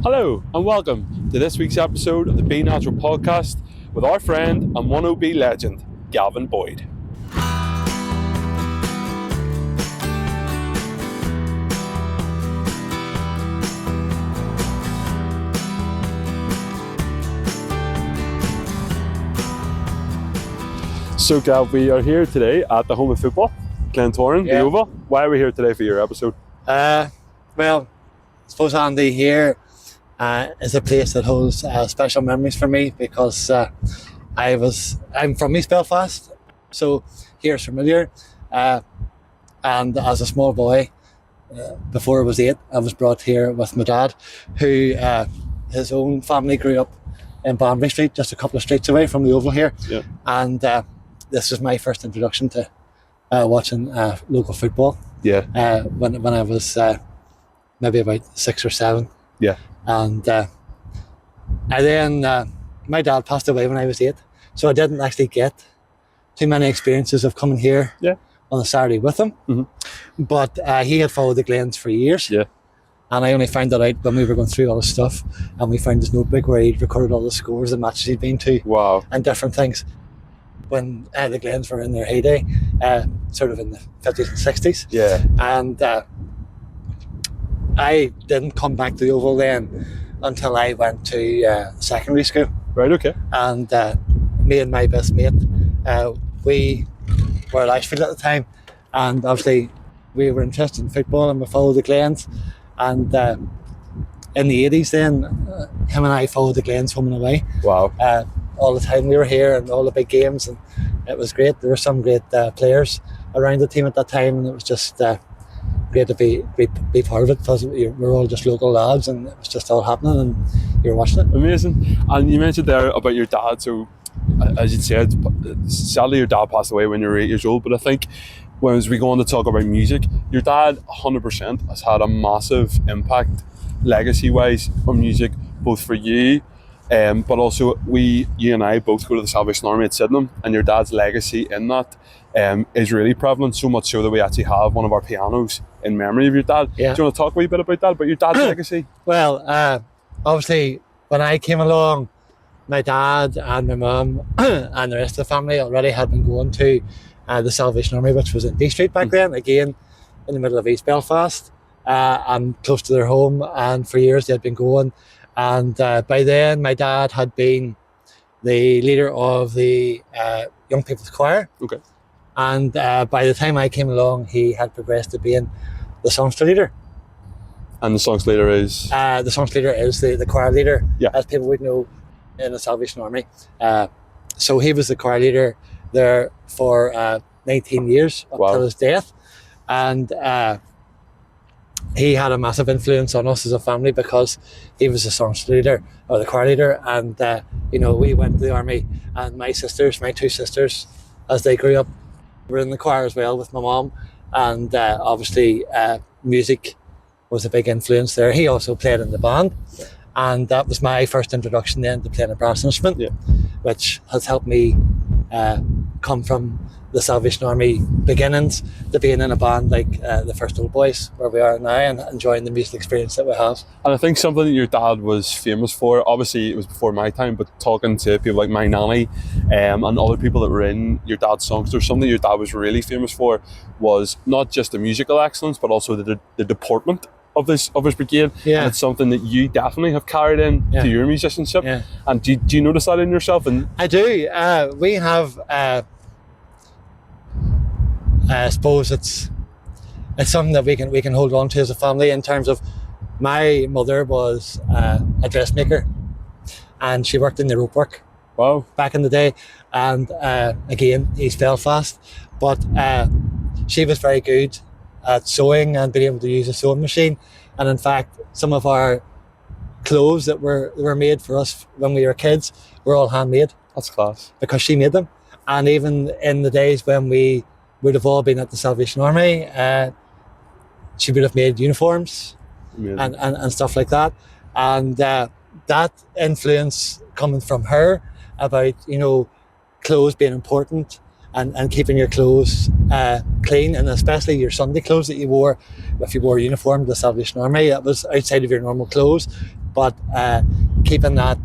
Hello and welcome to this week's episode of the Be Natural podcast with our friend and 1OB legend, Gavin Boyd. So Gav, we are here today at the home of football, Glentoran, the Oval. Why are we here today for your episode? Well, I suppose Andy here is a place that holds special memories for me because I'm from East Belfast, so here's familiar. And as a small boy, before I was 8, I was brought here with my dad, who his own family grew up in Banbury Street, just a couple of streets away from the Oval here. Yeah. And this was my first introduction to watching local football. Yeah. When I was maybe about 6 or 7. Yeah. And then my dad passed away when I was 8, so I didn't actually get too many experiences of coming here on a Saturday with him. Mm-hmm. But he had followed the Glens for years. Yeah. And I only found that out when we were going through all the stuff, and we found his notebook where he'd recorded all the scores and matches he'd been to. Wow. And different things. When the Glens were in their heyday, sort of in the 50s and 60s. Yeah. And I didn't come back to the Oval then until I went to secondary school. Right, okay. And me and my best mate, we were at Ashfield at the time, and obviously we were interested in football and we followed the Glens. And in the 80s then, him and I followed the Glens home and away. Wow. All the time we were here and all the big games, and it was great. There were some great players around the team at that time, and it was just great to be part of it because we're all just local lads and it was just all happening and you were watching it. Amazing. And you mentioned there about your dad, so as you said, sadly your dad passed away when you were 8 years old, but I think as we go on to talk about music, your dad 100% has had a massive impact legacy wise on music, both for you but also you and I both go to the Salvation Army at Sydenham, and your dad's legacy in that is really prevalent, so much so that we actually have one of our pianos in memory of your dad. Yeah. Do you want to talk a wee bit about that, about your dad's legacy? Well, obviously when I came along, my dad and my mum and the rest of the family already had been going to the Salvation Army, which was in D Street back then, again in the middle of East Belfast, and close to their home, and for years they had been going. And by then, my dad had been the leader of the Young People's Choir. Okay. And by the time I came along, he had progressed to being the songster leader. And the songster leader is? The songster leader is the choir leader, yeah, as people would know in the Salvation Army. So he was the choir leader there for 19 years until his death. And he had a massive influence on us as a family because he was the songster leader or the choir leader, and we went to the army, and my two sisters, as they grew up, were in the choir as well with my mom, and obviously music was a big influence there. He also played in the band, and that was my first introduction then to playing a brass instrument, which has helped me come from the Salvation Army beginnings to being in a band like the First Old Boys, where we are now, and enjoying the musical experience that we have. And I think something that your dad was famous for, obviously it was before my time, but talking to people like my nanny and other people that were in your dad's songster, something your dad was really famous for was not just the musical excellence, but also the deportment of his brigade. Yeah. And it's something that you definitely have carried in to your musicianship. Yeah. And do you notice that in yourself? And I do. We have I suppose it's something that we can hold on to as a family, in terms of my mother was a dressmaker, and she worked in the rope work back in the day, and again East Belfast, but she was very good at sewing and being able to use a sewing machine, and in fact some of our clothes that were made for us when we were kids were all handmade. That's class. Because she made them. And even in the days when we would have all been at the Salvation Army, she would have made uniforms and stuff like that. And that influence coming from her about, clothes being important and keeping your clothes clean, and especially your Sunday clothes that you wore. If you wore a uniform to the Salvation Army, it was outside of your normal clothes, but keeping that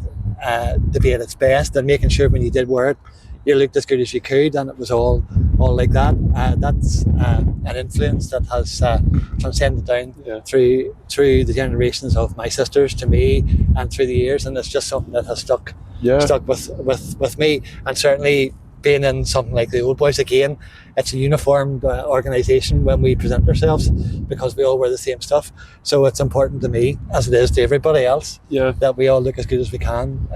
to be at its best, and making sure when you did wear it, you looked as good as you could, and it was all like that. That's an influence that has transcended down through the generations of my sisters to me, and through the years, and it's just something that has stuck with me. And certainly being in something like the Old Boys, again, it's a uniformed organisation when we present ourselves, because we all wear the same stuff. So it's important to me, as it is to everybody else, that we all look as good as we can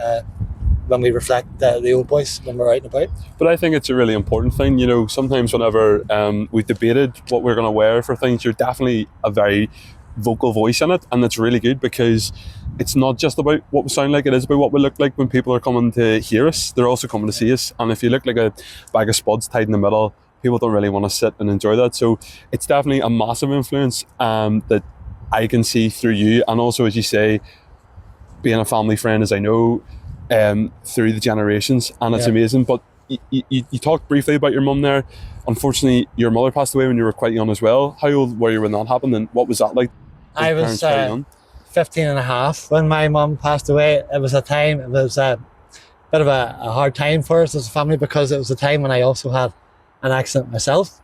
when we reflect the Old Boys when we're out and about. But I think it's a really important thing. You know, sometimes whenever we've debated what we're going to wear for things, you're definitely a very vocal voice in it, and it's really good, because it's not just about what we sound like, it is about what we look like when people are coming to hear us. They're also coming to see us, and if you look like a bag of spuds tied in the middle, people don't really want to sit and enjoy that. So it's definitely a massive influence that I can see through you, and also, as you say, being a family friend, as I know, through the generations, and it's amazing. But you talked briefly about your mum there. Unfortunately, your mother passed away when you were quite young as well. How old were you when that happened, and what was that like? I was 15 and a half when my mum passed away. It was a bit of a hard time for us as a family, because it was a time when I also had an accident myself.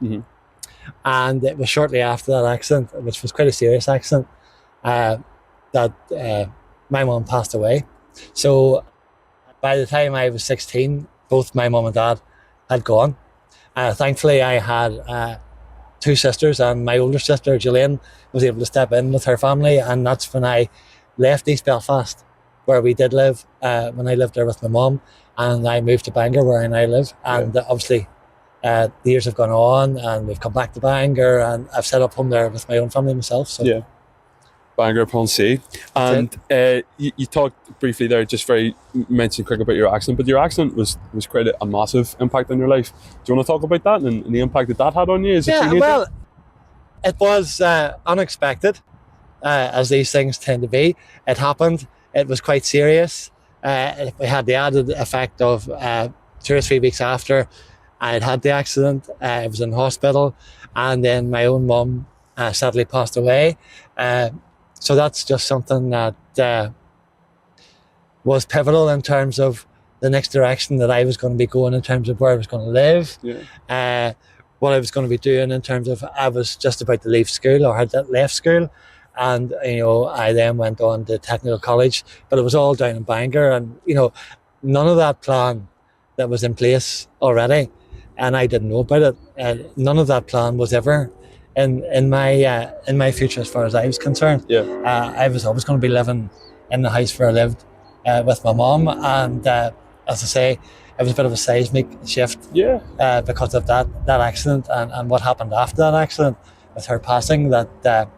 And it was shortly after that accident, which was quite a serious accident, that my mum passed away. So by the time I was 16, both my mum and dad had gone. Thankfully, I had two sisters, and my older sister, Gillian, was able to step in with her family, and that's when I left East Belfast, where we did live, when I lived there with my mum, and I moved to Bangor, where I now live. And obviously, the years have gone on, and we've come back to Bangor, and I've set up home there with my own family myself. So. Bangor upon Sea. And you talked briefly there, just mentioned quick about your accident, but your accident was quite a massive impact on your life. Do you want to talk about that and the impact that had on you as a teenager? Well, it was unexpected, as these things tend to be. It happened. It was quite serious. We had the added effect of 2 or 3 weeks after I had the accident, I was in hospital, and then my own mum sadly passed away. So that's just something that was pivotal in terms of the next direction that I was going to be going, in terms of where I was going to live, what I was going to be doing, in terms of I was just about to leave school, or had left school, and I then went on to technical college, but it was all down in Bangor, and none of that plan that was in place already, and I didn't know about it. None of that plan was ever in my future, as far as I was concerned. I was always going to be living in the house where I lived with my mum, and as I say, it was a bit of a seismic shift because of that accident and what happened after that accident with her passing. That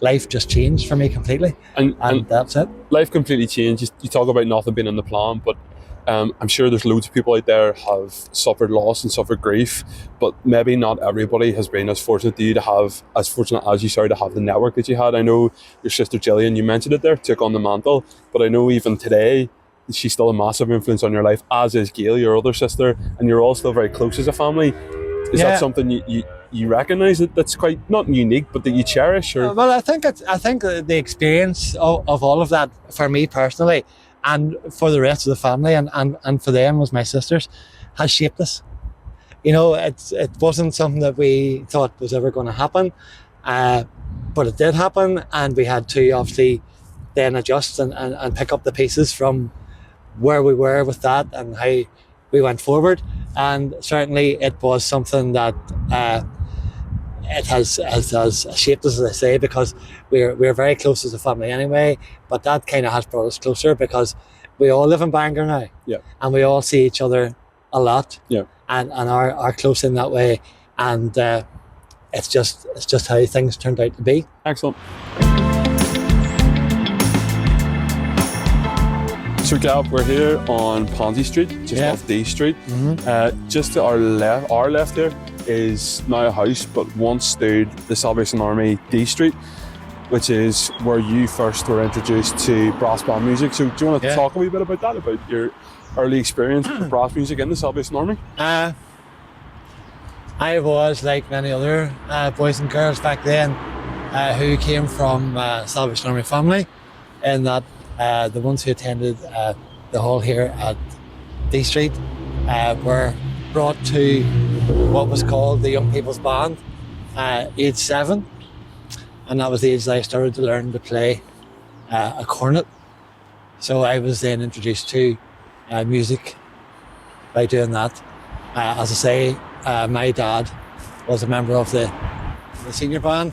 life just changed for me completely, and that's it. Life completely changed. You talk about nothing being in the plan, but I'm sure there's loads of people out there have suffered loss and suffered grief, but maybe not everybody has been as fortunate as you to have the network that you had. I know your sister Gillian, you mentioned it there, took on the mantle, but I know even today she's still a massive influence on your life, as is Gail, your other sister, and you're all still very close as a family. Is that something you recognise that's quite not unique, but that you cherish? Or? Well, I think the experience of all of that, for me personally, and for the rest of the family, and for them as my sisters, has shaped us. It wasn't something that we thought was ever going to happen, but it did happen, and we had to obviously then adjust and pick up the pieces from where we were with that and how we went forward. And certainly it was something that it has shaped us, as I say, because we're very close as a family anyway, but that kind of has brought us closer, because we all live in Bangor now, and we all see each other a lot, and are close in that way, and it's just how things turned out to be. Excellent. So Gav, we're here on Ponzi Street, just off D Street. Just to our left there is now a house, but once stood the Salvation Army D Street, which is where you first were introduced to brass band music. So do you want to talk a wee bit about that, about your early experience with brass music in the Salvation Army? I was like many other boys and girls back then who came from Salvation Army family, in that the ones who attended the hall here at D Street were brought to what was called the Young People's Band age 7, and that was the age that I started to learn to play a cornet. So I was then introduced to music by doing that. As I say, my dad was a member of the senior band,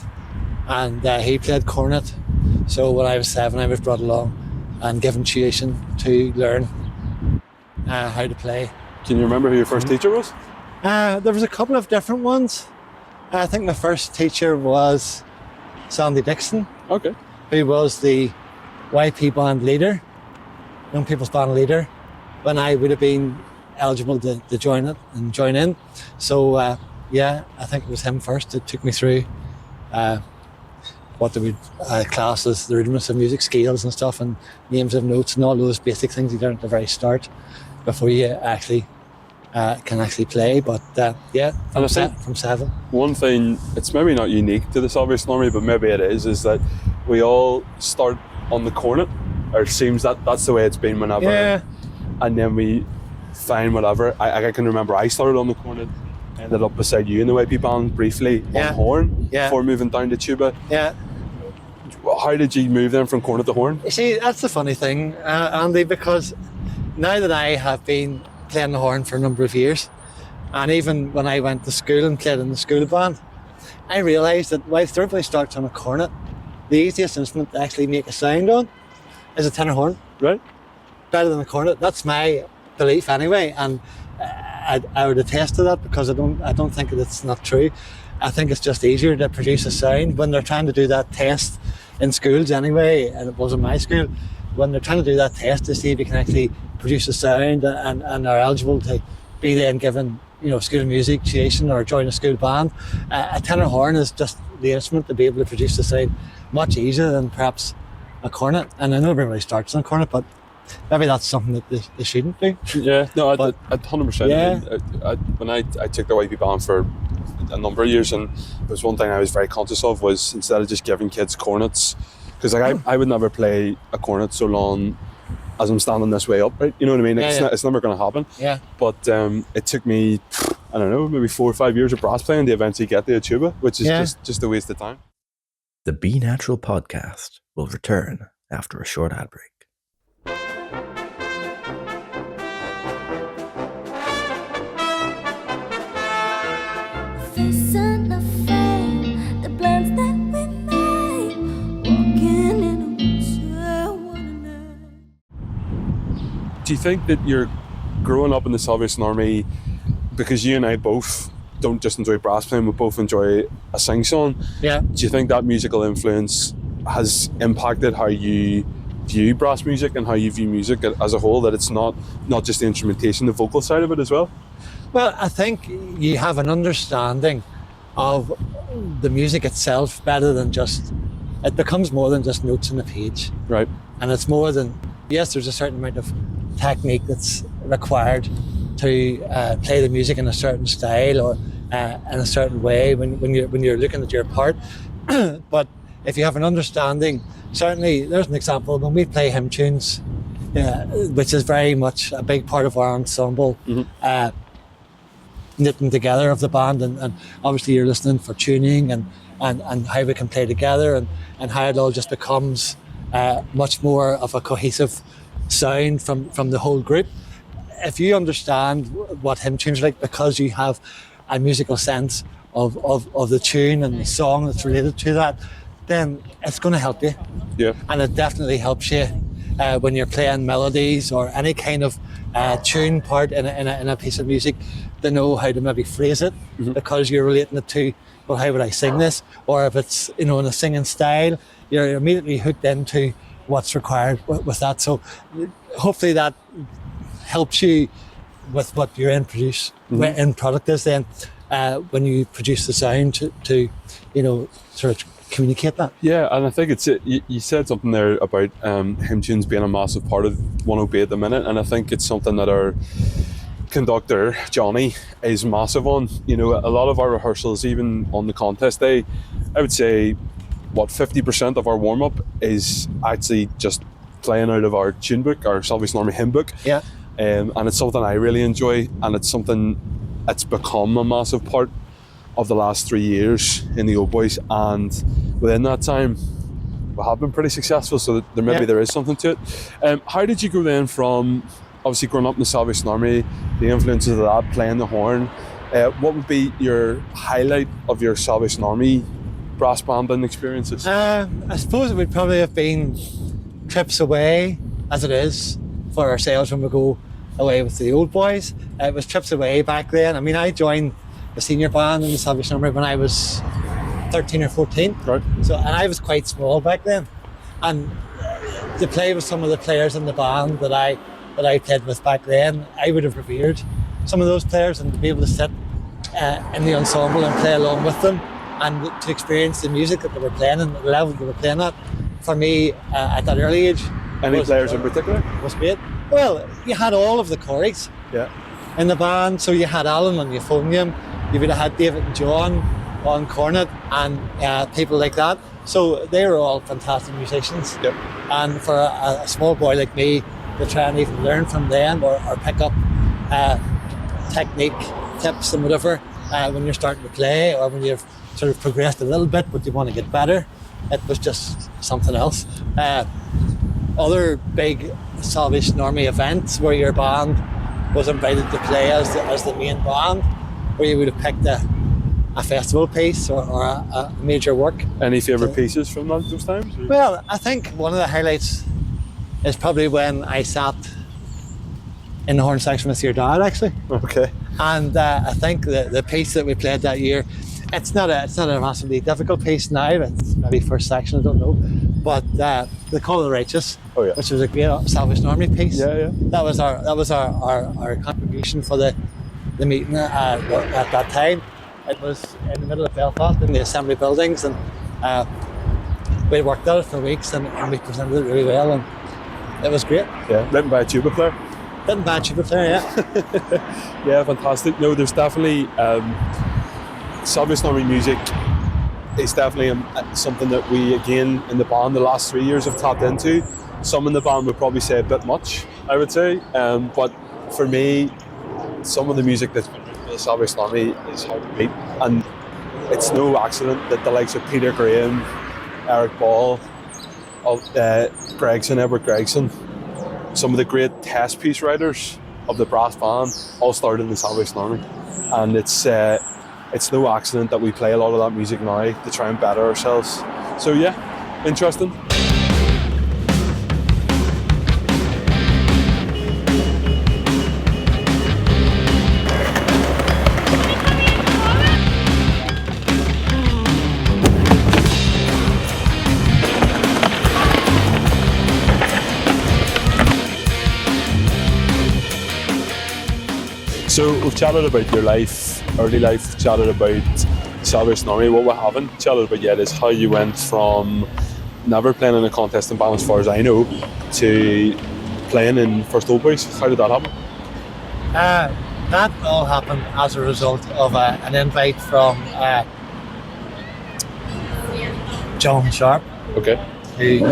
and he played cornet. So when I was 7, I was brought along and given tuition to learn how to play. Can you remember who your first teacher was? There was a couple of different ones. I think my first teacher was Sandy Dixon. Okay. Who was the YP band leader, Young People's Band leader, when I would have been eligible to join it and join in. So I think it was him first that took me through what they would class as the rudiments of music, scales and stuff, and names of notes and all those basic things you learn at the very start before you actually can actually play. But from 7. One thing, it's maybe not unique to the Salvation Army, but maybe it is that we all start on the cornet, or it seems that that's the way it's been whenever. Yeah. And then we find whatever. I can remember I started on the cornet, ended up beside you in the YP band briefly on horn before moving down to tuba. Yeah. How did you move then from cornet to horn? You see, that's the funny thing, Andy, because now that I have been playing the horn for a number of years, and even when I went to school and played in the school band, I realised that whilst everybody starts on a cornet, the easiest instrument to actually make a sound on is a tenor horn. Right. Better than a cornet. That's my belief anyway, and I would attest to that, because I don't think that it's not true. I think it's just easier to produce a sound when they're trying to do that test in schools anyway, and it was in my school, when they're trying to do that test to see if you can actually produce a sound and are eligible to be then given, school music tuition or join a school band. A tenor horn is just the instrument to be able to produce the sound much easier than perhaps a cornet. And I know everybody starts on a cornet, but maybe that's something that they shouldn't do. Yeah, no, at 100%. Yeah. When I took the YP band for a number of years, and there was one thing I was very conscious of, was instead of just giving kids cornets, because I would never play a cornet so long as I'm standing this way up, right? You know what I mean? It's never going to happen. Yeah. But it took me, I don't know, maybe 4 or 5 years of brass playing to eventually get to a tuba, which is just a waste of time. The Be Natural podcast will return after a short ad break. Facing a fate, the plans that we made, walking in a wheelchair one night. Do you think that you're growing up in the Salvation Army, because you and I both don't just enjoy brass playing, we both enjoy a sing-song? Yeah. Do you think that musical influence has impacted how you view brass music and how you view music as a whole, that it's not just the instrumentation, the vocal side of it as well? Well, I think you have an understanding of the music itself better than just, it becomes more than just notes on a page. Right. And it's more than, yes, there's a certain amount of technique that's required to play the music in a certain style or in a certain way when you're looking at your part. But if you have an understanding, certainly there's an example when we play hymn tunes, which is very much a big part of our ensemble. Mm-hmm. Knitting together of the band, and obviously you're listening for tuning and how we can play together and how it all just becomes much more of a cohesive sound from the whole group. If you understand what hymn tunes are like, because you have a musical sense of the tune and the song that's related to that, then it's going to help you. Yeah. And it definitely helps you when you're playing melodies or any kind of tune part in a piece of music, to know how to maybe phrase it, mm-hmm. because you're relating it to, well, how would I sing this? Or if it's, in a singing style, you're immediately hooked into what's required with that. So hopefully that helps you with what your end product is then, when you produce the sound to sort of communicate that. Yeah, and I think you said something there about hymn tunes being a massive part of 1OB at the minute, and I think it's something that our conductor Johnny is massive on. You know, a lot of our rehearsals, even on the contest day, I would say, 50% of our warm up is actually just playing out of our tune book, our Salvation Army hymn book. Yeah. And it's something I really enjoy, and it's something that's become a massive part of the last 3 years in the Old Boys. And within that time, we have been pretty successful, so there is something to it. How did you go then from obviously growing up in the Salvation Army, the influences of that, playing the horn? What would be your highlight of your Salvation Army brass banding experiences? I suppose it would probably have been trips away, as it is for ourselves when we go away with the Old Boys. It was trips away back then. I mean, I joined the senior band in the Salvation Army when I was 13 or 14. Right. So, and I was quite small back then. And to play with some of the players in the band that I played with back then, I would have revered some of those players, and to be able to sit in the ensemble and play along with them, and to experience the music that they were playing and the level they were playing at, for me at that early age. Any players in particular? Was great. Well, you had all of the choreys in the band. So you had Alan on euphonium, you would have had David and John on cornet, and people like that. So they were all fantastic musicians. Yep. And for a small boy like me to try and even learn from them or pick up technique tips and whatever when you're starting to play, or when you've sort of progressed a little bit but you want to get better, it was just something else. Other big Salvation Army events where your band was invited to play as the main band, where you would have picked a festival piece or a major work. Any favourite pieces from those times? Well, I think one of the highlights is probably when I sat in the horn section with your dad, actually. Okay. And I think the piece that we played that year, it's not a massively difficult piece now. It's maybe first section, I don't know. But the Call of the Righteous, which was a great Salvation Army piece. Yeah. That was our contribution for the meeting at that time. It was in the middle of Belfast in the assembly buildings, and we worked at it for weeks, and we presented it really well, and it was great. Yeah, written by a tuba player. Written by a tuba player, yeah. Yeah, fantastic. No, there's definitely Salvation Army music is definitely something that we, again, in the band the last 3 years have tapped into. Some in the band would probably say a bit much, I would say. But for me, some of the music that's been written for the Salvation Army is hard to beat. And it's no accident that the likes of Peter Graham, Eric Ball, Edward Gregson, some of the great test piece writers of the brass band all started in the Salvation Army. And it's no accident that we play a lot of that music now to try and better ourselves. So yeah, interesting. So we've chatted about your life, early life, chatted about Salvation Army. What we haven't chatted about yet is how you went from never playing in a contest in band, as far as I know, to playing in First Old Boys. How did that happen? That all happened as a result of an invite from John Sharp. Okay. Who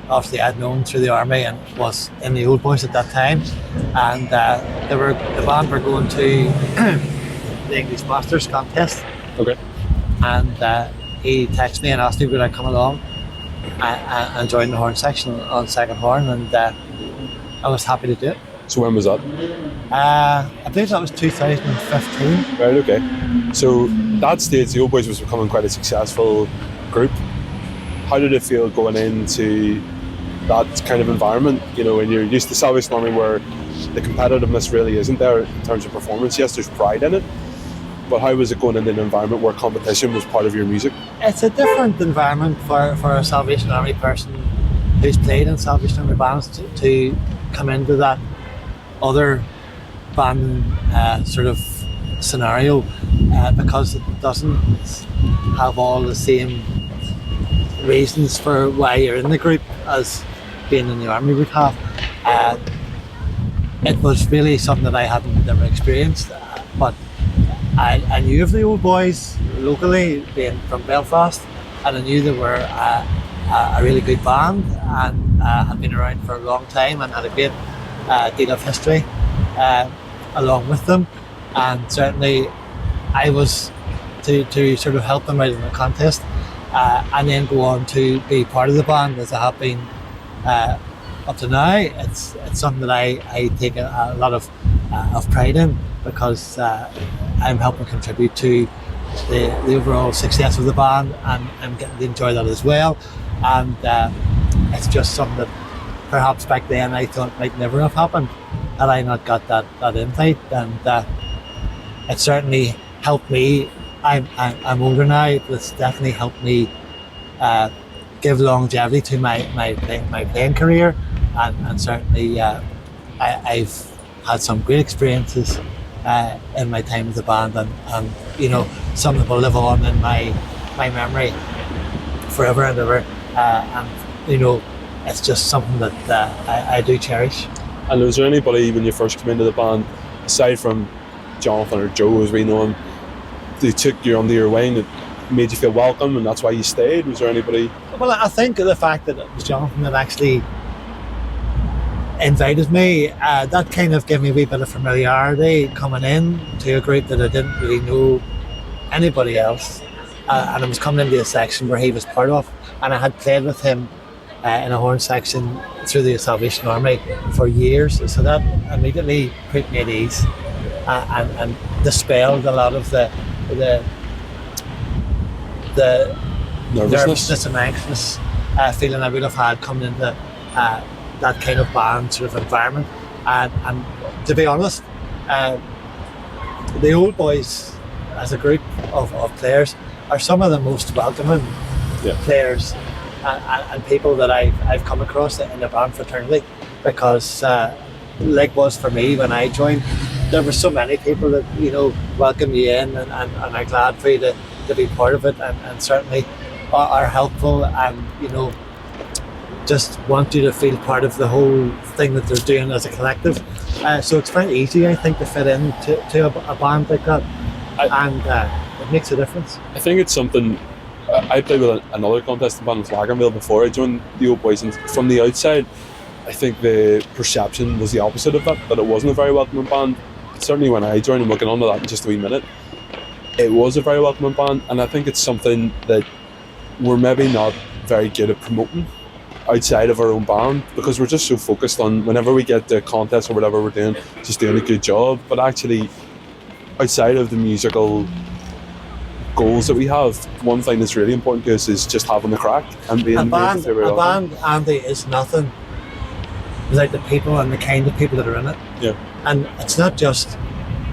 obviously I'd known through the army and was in the Old Boys at that time, and the band were going to the English Masters contest. Okay. And he texted me and asked me would I come along and join the horn section on second horn, and I was happy to do it. So when was that? I believe that was 2015. Right, okay. So that stage, the Old Boys was becoming quite a successful group. How did it feel going into that kind of environment? You know, when you're used to Salvation Army where the competitiveness really isn't there in terms of performance. Yes, there's pride in it, but how was it going into an environment where competition was part of your music? It's a different environment for a Salvation Army person who's played in Salvation Army bands to come into that other band sort of scenario because it doesn't have all the same reasons for why you're in the group as being in the army would have. it was really something that I hadn't never experienced. But I knew of the old boys locally, being from Belfast, and I knew they were a really good band and had been around for a long time and had a great deal of history along with them. And certainly I was to sort of help them out in the contest and then go on to be part of the band as I have been up to now. It's something that I take a lot of pride in, because I'm helping contribute to the overall success of the band, and I'm getting to enjoy that as well. And it's just something that perhaps back then I thought might never have happened had I not got that invite. And it certainly helped me. I'm older now, but it's definitely helped me give longevity to my playing career, and certainly I've had some great experiences in my time with the band, and you know, some that will live on in my memory forever and ever. And you know, it's just something that I do cherish. And was there anybody when you first came into the band, aside from Jonathan or Joe as we know him, they took you under your wing and made you feel welcome, and that's why you stayed? Was there anybody? Well, I think the fact that it was Jonathan that actually invited me, that kind of gave me a wee bit of familiarity coming in to a group that I didn't really know anybody else, and I was coming into a section where he was part of, and I had played with him in a horn section through the Salvation Army for years, so that immediately put me at ease and dispelled a lot of the nervousness and anxious feeling I would have had coming into that kind of band sort of environment. And to be honest, the old boys as a group of players are some of the most welcoming players and people that I've come across in the band fraternity, because like was for me when I joined, there were so many people that, you know, welcome you in and are glad for you to be part of it, and certainly are helpful, and you know, just want you to feel part of the whole thing that they're doing as a collective. So it's very easy, I think, to fit in to a band like that, and it makes a difference. I think it's something. I played with another contestant band with Lagerville before I joined the old boys, and from the outside I think the perception was the opposite of that it wasn't a very welcoming band. Certainly when I joined, and we'll get on to that in just a wee minute, it was a very welcoming band, and I think it's something that we're maybe not very good at promoting outside of our own band, because we're just so focused on whenever we get the contest or whatever we're doing, just doing a good job. But actually, outside of the musical goals that we have, one thing that's really important to us is just having the crack and being a band, Andy, is nothing without the people and the kind of people that are in it. Yeah. And it's not just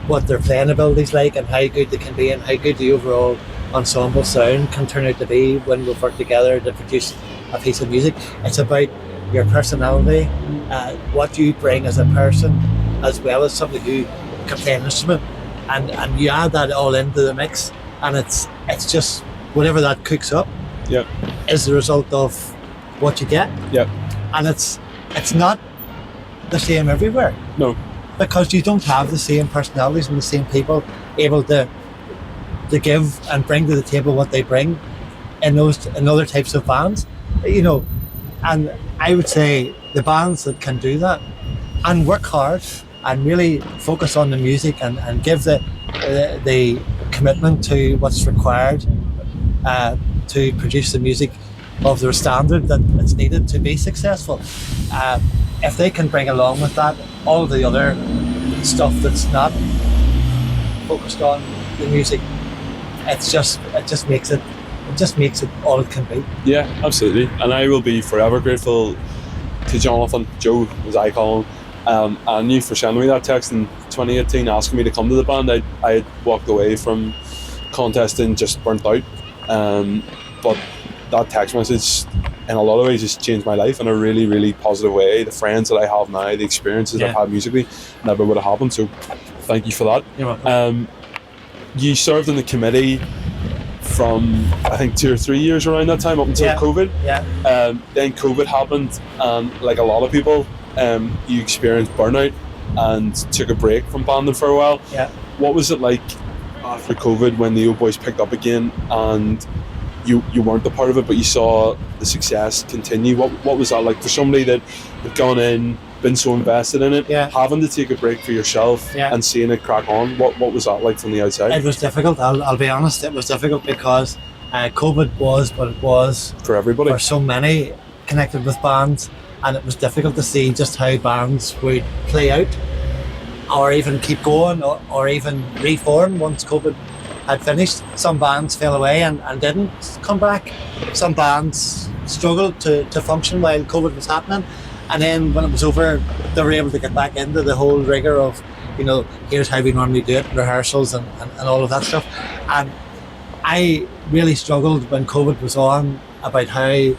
what their playing ability's like and how good they can be and how good the overall ensemble sound can turn out to be when we work together to produce a piece of music. It's about your personality, what you bring as a person, as well as somebody who can play an instrument, and you add that all into the mix, and it's just whatever that cooks up is the result of what you get. And it's not the same everywhere. No, because you don't have the same personalities and the same people able to give and bring to the table what they bring in other types of bands, you know. And I would say the bands that can do that and work hard and really focus on the music and give the commitment to what's required to produce the music of their standard that's needed to be successful. If they can bring along with that all of the other stuff that's not focused on the music, it just makes it all it can be. Yeah, absolutely. And I will be forever grateful to Jonathan, Joe as I call him, and you for sending me that text in 2018 asking me to come to the band. I had walked away from contesting just burnt out, but that text message in a lot of ways has changed my life in a really, really positive way. The friends that I have now, the experiences I've had musically, never would have happened. So thank you for that. You're welcome. You served in the committee from I think 2 or 3 years around that time up until COVID. Then COVID happened, and like a lot of people, you experienced burnout and took a break from banding for a while. Yeah. What was it like after COVID when the Old Boys picked up again and you weren't a part of it, but you saw the success continue? What was that like for somebody that had gone in, been so invested in it, having to take a break for yourself and seeing it crack on? What was that like from the outside? It was difficult. I'll be honest. It was difficult because COVID was what it was for everybody, for so many connected with bands, and it was difficult to see just how bands would play out, or even keep going, or even reform once COVID had finished. Some bands fell away and didn't come back. Some bands struggled to function while COVID was happening. And then when it was over, they were able to get back into the whole rigour of, here's how we normally do it, rehearsals and all of that stuff. And I really struggled when COVID was on about how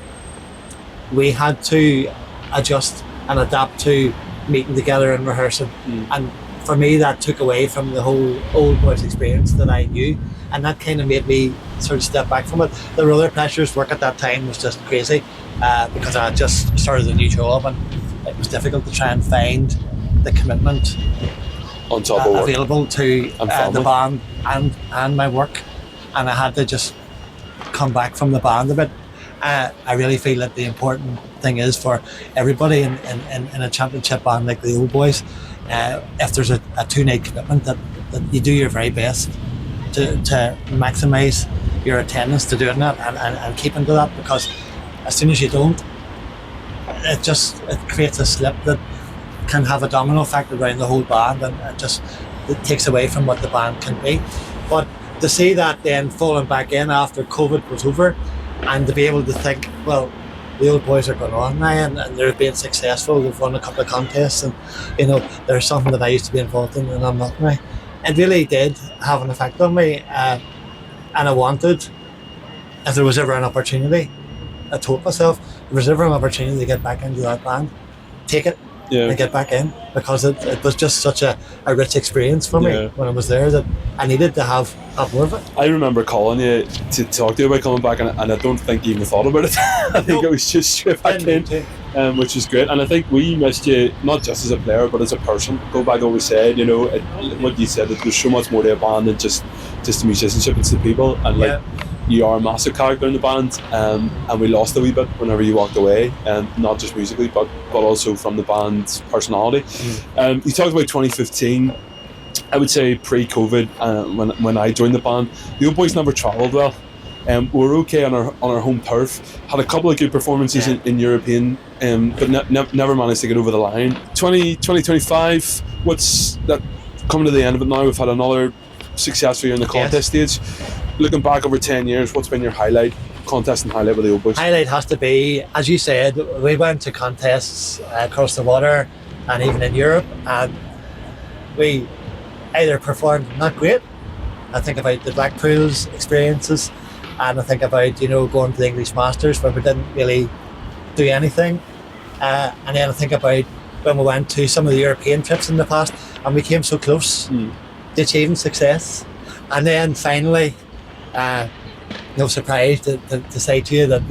we had to adjust and adapt to meeting together and rehearsing. And for me, that took away from the whole Old Boys experience that I knew. And that kind of made me sort of step back from it. The other pressures, work at that time was just crazy. Because I had just started a new job and it was difficult to try and find the commitment on top of available to the band and my work, and I had to just come back from the band a bit. I really feel that the important thing is for everybody in a championship band like the Old Boys, if there's a 2-night commitment, that you do your very best to maximise your attendance to doing that and keeping to that, because as soon as you don't, it creates a slip that can have a domino effect around the whole band, and it takes away from what the band can be. But to see that then falling back in after COVID was over, and to be able to think, well, the Old Boys are going on now and they're being successful, they've won a couple of contests, and there's something that I used to be involved in and I'm not now. It really did have an effect on me, and I wanted, if there was ever an opportunity, I told myself, if there was ever an opportunity to get back into that band, take it and get back in, because it was just such a rich experience for me when I was there, that I needed to have more of it. I remember calling you to talk to you about coming back, and I don't think you even thought about it. I think it was just straight back in, which is great. And I think we missed you, not just as a player, but as a person. Go back always said, what you said, that there's so much more to a band than just the musicianship, it's the people. And you are a massive character in the band, and we lost a wee bit whenever you walked away, and not just musically, but also from the band's personality. You talked about 2015. I would say pre-COVID, when I joined the band, the Old Boys never travelled well. We were okay on our home turf. Had a couple of good performances in European, but never managed to get over the line. 2025. What's that coming to the end of it now? We've had another success for you in the contest stage. Looking back over 10 years, what's been your contest and highlight with the Old Boys? Highlight has to be, as you said, we went to contests across the water and even in Europe, and we either performed not great. I think about the Blackpool's experiences, and I think about going to the English Masters where we didn't really do anything, and then I think about when we went to some of the European trips in the past and we came so close to achieving success, and then finally no surprise to say to you that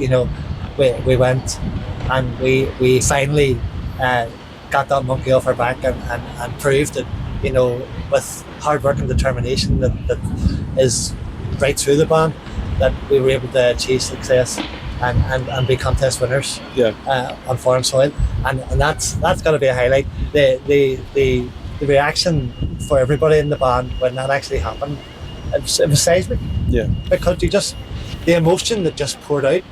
we went and we finally got that monkey off our back and proved that with hard work and determination that is right through the band, that we were able to achieve success and be contest winners on foreign soil, and that's got to be a highlight. The reaction for everybody in the band when that actually happened, it was seismic. Because the emotion that just poured out,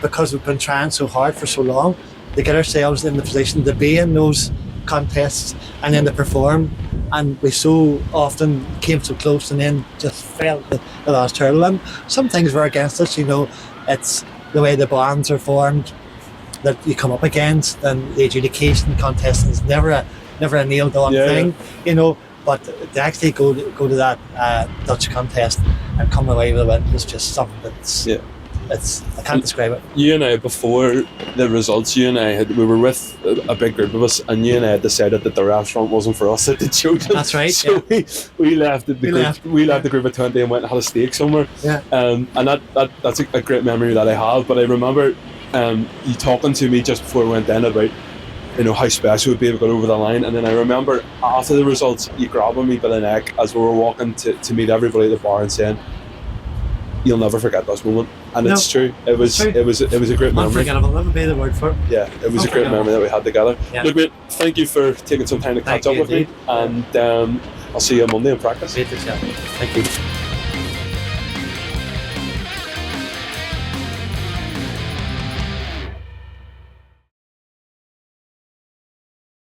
because we've been trying so hard for so long to get ourselves in the position to be in those contests and then to perform, and we so often came so close and then just fell the last hurdle. And some things were against us, it's the way the bands are formed that you come up against, and the adjudication contest is never a nailed on thing, but to actually go to that Dutch contest and come away with a win was just something that's I can't describe it. You and I, before the results, we were with a big group of us, and you and I had decided that the restaurant wasn't for us at the children. That's right. So we left the group of 20 and went and had a steak somewhere. And that's a great memory that I have. But I remember you talking to me just before we went in about you know, how special it would be if we got over the line. And then I remember after the results, you grabbing me by the neck as we were walking to meet everybody at the bar and saying, "You'll never forget this moment." And No, it's true. It was true. it was a great memory. Unforgettable, never be the word for it. Yeah, it was a great memory that we had together. Yeah. Look, mate, thank you for taking some time to catch up with me, and I'll see you on Monday in practice. Great to chat. Thank you.